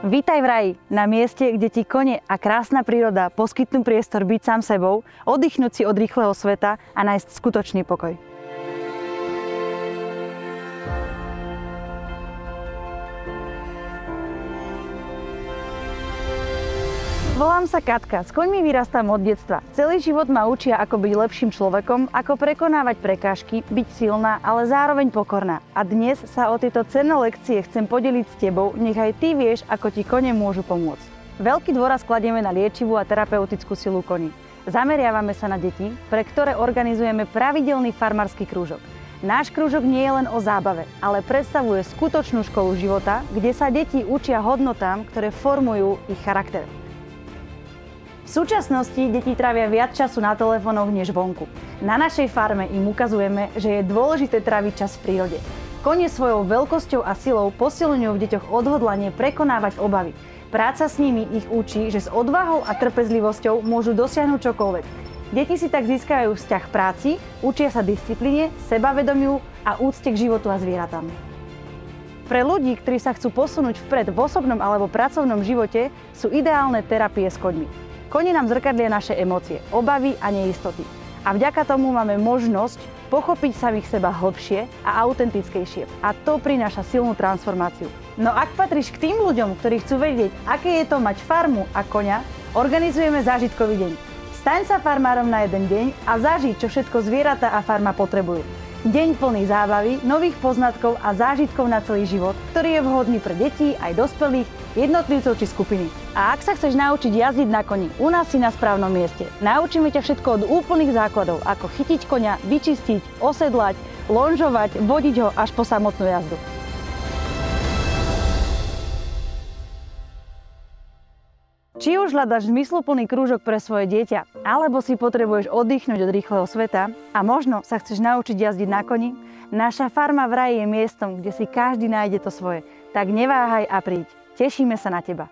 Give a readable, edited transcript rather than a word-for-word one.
Vítaj v raji, na mieste, kde ti kone a krásna príroda poskytnú priestor byť sám sebou, oddychnúť si od rýchleho sveta a nájsť skutočný pokoj. Volám sa Katka, s koňmi vyrastám od detstva. Celý život ma učia, ako byť lepším človekom, ako prekonávať prekážky, byť silná, ale zároveň pokorná. A dnes sa o tieto cenné lekcie chcem podeliť s tebou, nech aj ty vieš, ako ti kone môžu pomôcť. Veľký dôraz kladieme na liečivú a terapeutickú silu koní. Zameriavame sa na deti, pre ktoré organizujeme pravidelný farmársky krúžok. Náš krúžok nie je len o zábave, ale predstavuje skutočnú školu života, kde sa deti učia hodnotám, ktoré formujú ich charakter. V súčasnosti deti trávia viac času na telefónoch než vonku. Na našej farme im ukazujeme, že je dôležité tráviť čas v prírode. Kone svojou veľkosťou a silou posilňujú v deťoch odhodlanie prekonávať obavy. Práca s nimi ich učí, že s odvahou a trpezlivosťou môžu dosiahnuť čokoľvek. Deti si tak získajú vzťah k práci, učia sa disciplíne, sebavedomiu a úcte k životu a zvieratám. Pre ľudí, ktorí sa chcú posunúť vpred v osobnom alebo pracovnom živote, sú ideálne terapie s koňmi. Kone nám zrkadlia naše emócie, obavy a neistoty. A vďaka tomu máme možnosť pochopiť samých seba hlbšie a autentickejšie. A to prináša silnú transformáciu. No ak patríš k tým ľuďom, ktorí chcú vedieť, aké je to mať farmu a koňa, organizujeme zážitkový deň. Staň sa farmárom na jeden deň a zažij, čo všetko zvieratá a farma potrebujú. Deň plný zábavy, nových poznatkov a zážitkov na celý život, ktorý je vhodný pre deti, aj dospelých, jednotlivcov či skupiny. A ak sa chceš naučiť jazdiť na koni, u nás si na správnom mieste. Naučíme ťa všetko od úplných základov, ako chytiť koňa, vyčistiť, osedlať, lonžovať, vodiť ho až po samotnú jazdu. Či už hľadaš zmysluplný krúžok pre svoje dieťa, alebo si potrebuješ oddychnúť od rýchleho sveta a možno sa chceš naučiť jazdiť na koni, naša farma v raji je miestom, kde si každý nájde to svoje. Tak neváhaj a príď. Tešíme sa na teba.